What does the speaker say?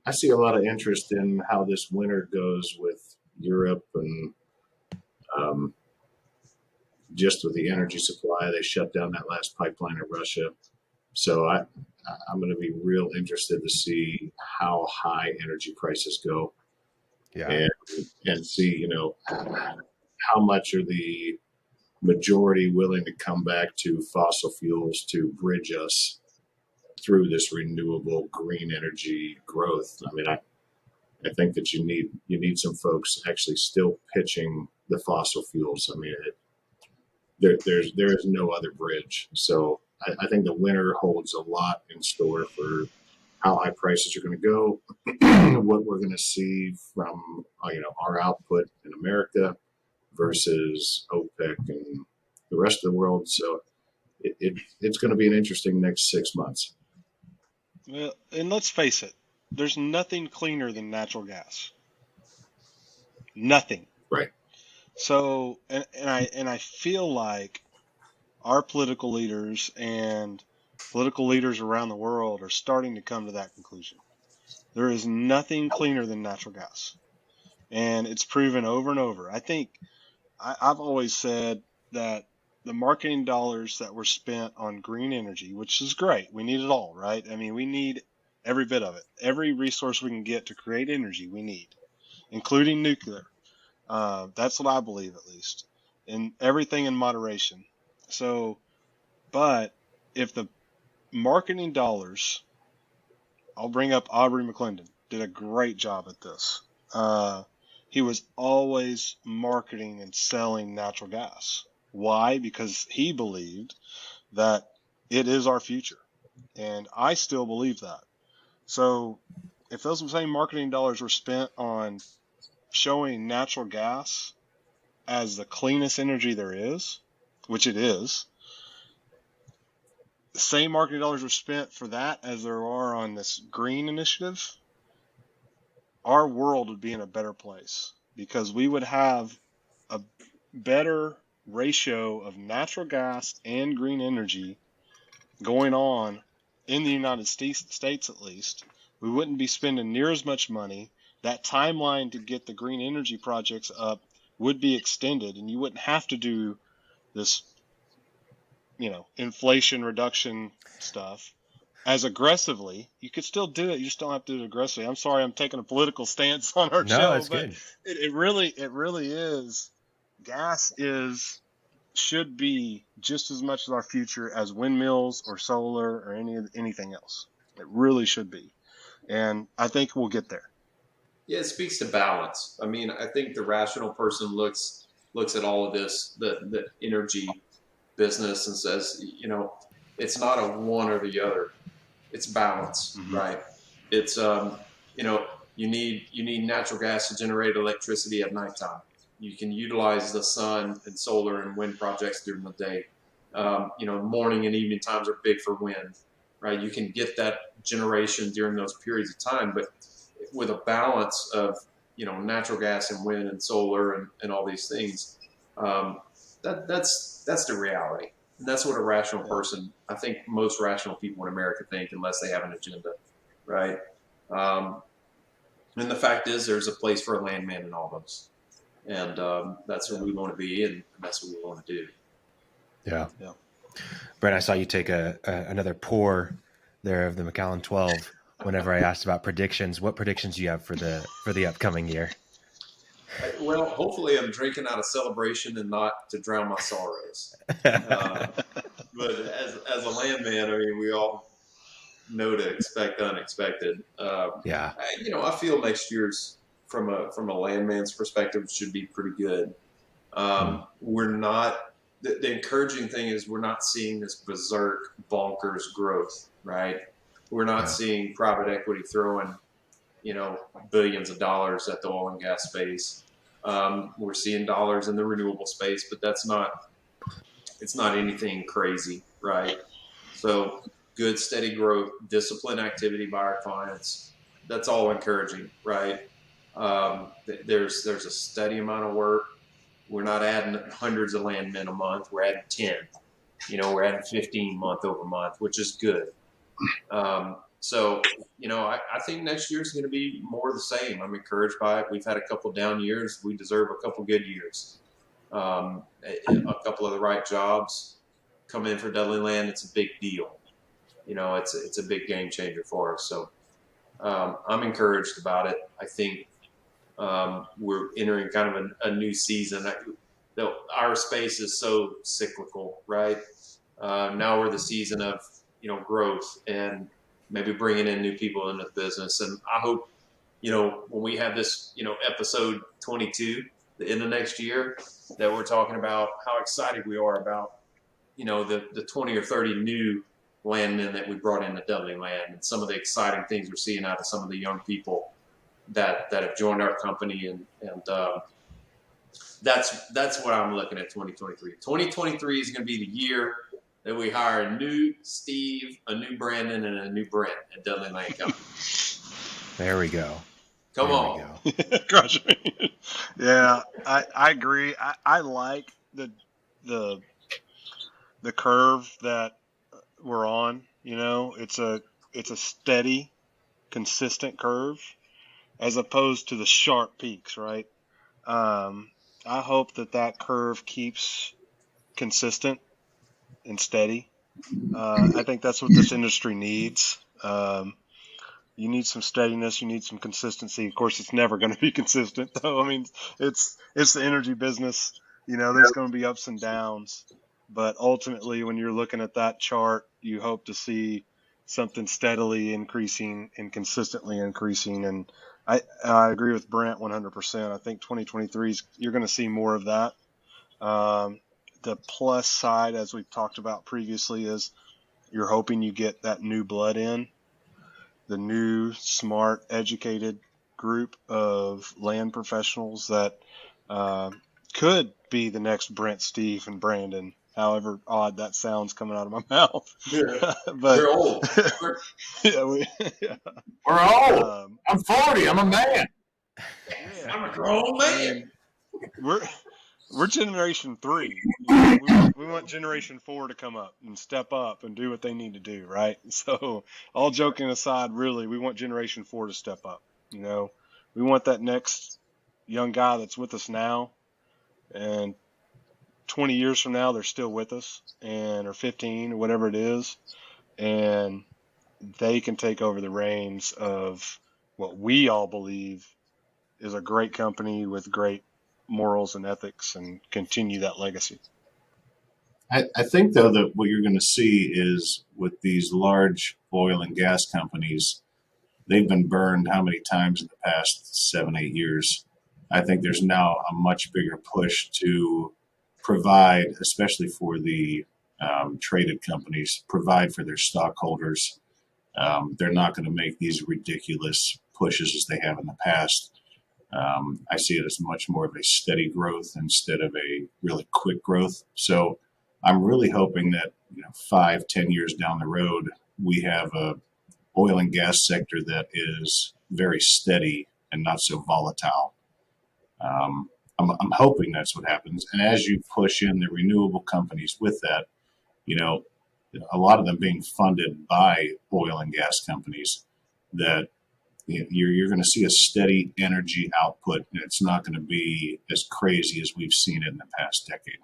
I see a lot of interest in how this winter goes with Europe and um, just with the energy supply. They shut down that last pipeline in Russia. So I'm going to be real interested to see how high energy prices go Yeah. and and see, how much are the majority willing to come back to fossil fuels to bridge us through this renewable green energy growth. I mean, I think that you need some folks actually still pitching the fossil fuels. I mean, there is no other bridge. So I think the winter holds a lot in store for how high prices are going to go, what we're going to see from our output in America versus OPEC and the rest of the world. So it's going to be an interesting next 6 months. Well, and let's face it, there's nothing cleaner than natural gas. Nothing. Right. So, and I feel like our political leaders and political leaders around the world are starting to come to that conclusion. There is nothing cleaner than natural gas. And it's proven over and over. I think I've always said that the marketing dollars that were spent on green energy, which is great, we need it all, right? I mean, we need every bit of it. Every resource we can get to create energy, we need, including nuclear. That's what I believe, at least, and everything in moderation. So, but if the marketing dollars, I'll bring up Aubrey McClendon, did a great job at this. He was always marketing and selling natural gas. Why? Because he believed that it is our future. And I still believe that. So if those same marketing dollars were spent on showing natural gas as the cleanest energy there is, which it is, the same marketing dollars were spent for that as there are on this green initiative, our world would be in a better place because we would have a better ratio of natural gas and green energy going on in the United States at least. We wouldn't be spending near as much money. That timeline to get the green energy projects up would be extended, and you wouldn't have to do this, inflation reduction stuff as aggressively. You could still do it. You just don't have to do it aggressively. I'm sorry, I'm taking a political stance on our No, show, it's but good. it really is. Gas should be just as much as our future as windmills or solar or anything else. It really should be, and I think we'll get there. Yeah, it speaks to balance. I mean, I think the rational person looks at all of this, the energy business, and says, it's not a one or the other. It's balance, Mm-hmm. right? It's you know, you need natural gas to generate electricity at nighttime. You can utilize the sun and solar and wind projects during the day. Morning and evening times are big for wind, right? You can get that generation during those periods of time, but with a balance of natural gas and wind and solar and all these things, that's the reality. And that's what a rational person, I think most rational people in America think, unless they have an agenda, right? Um, and the fact is, there's a place for a landman in all those, and that's where we want to be, and that's what we want to do. Yeah. Yeah. Brent, I saw you take another pour there of the Macallan 12 whenever I asked about predictions. What predictions do you have for the upcoming year? Well, hopefully I'm drinking out of celebration and not to drown my sorrows. But as a landman, I mean, we all know to expect the unexpected. Yeah. I feel next year's from a landman's perspective should be pretty good. We're not. The encouraging thing is we're not seeing this berserk, bonkers growth, right? We're not seeing private equity throwing, billions of dollars at the oil and gas space. We're seeing dollars in the renewable space, but it's not anything crazy, right? So good, steady growth, disciplined activity by our clients. That's all encouraging, right? There's a steady amount of work. We're not adding hundreds of landmen a month. We're adding 10. We're adding 15 month over month, which is good. So, I think next year is going to be more of the same. I'm encouraged by it. We've had a couple down years. We deserve a couple good years. A couple of the right jobs come in for Dudley Land. It's a big deal. It's a big game changer for us. So I'm encouraged about it. I think we're entering kind of a new season. Our space is so cyclical, right? Now we're the season of growth and maybe bringing in new people into the business. And I hope when we have this episode 22, the end of next year, that we're talking about how excited we are about the 20 or 30 new landmen that we brought into Dudley Land and some of the exciting things we're seeing out of some of the young people that have joined our company and that's what I'm looking at 2023. 2023 is going to be the year that we hire a new Steve, a new Brandon, and a new Brent at Dudley Land Company. There we go. Come There on. we go. Crush me. Yeah, I agree. I like the curve that we're on. It's a steady, consistent curve as opposed to the sharp peaks, right? I hope that curve keeps consistent and steady. I think that's what this industry needs. You need some steadiness. You need some consistency. Of course, it's never going to be consistent, though. I mean, it's the energy business. There's going to be ups and downs, but ultimately, when you're looking at that chart, you hope to see something steadily increasing and consistently increasing. And I agree with Brent 100%. I think 2023 you're going to see more of that. The plus side, as we've talked about previously, is you're hoping you get that new blood in, the new, smart, educated group of land professionals that could be the next Brent, Steve, and Brandon. However odd that sounds coming out of my mouth. Yeah. But We're old. yeah. We're old. I'm 40. I'm a man. Yeah. I'm a grown man. We're generation 3. We want generation 4 to come up and step up and do what they need to do, right? So, all joking aside, really, we want generation 4 to step up. We want that next young guy that's with us now, and 20 years from now, they're still with us, or 15 or whatever it is, and they can take over the reins of what we all believe is a great company with great morals and ethics and continue that legacy. I think, though, that what you're going to see is with these large oil and gas companies, they've been burned how many times in the past 7-8 years? I think there's now a much bigger push to provide, especially for the traded companies, provide for their stockholders. They're not going to make these ridiculous pushes as they have in the past. I see it as much more of a steady growth instead of a really quick growth. So I'm really hoping that 5-10 years down the road, we have a oil and gas sector that is very steady and not so volatile. I'm hoping that's what happens. And as you push in the renewable companies with that, a lot of them being funded by oil and gas companies, that you're going to see a steady energy output, and it's not going to be as crazy as we've seen it in the past decade.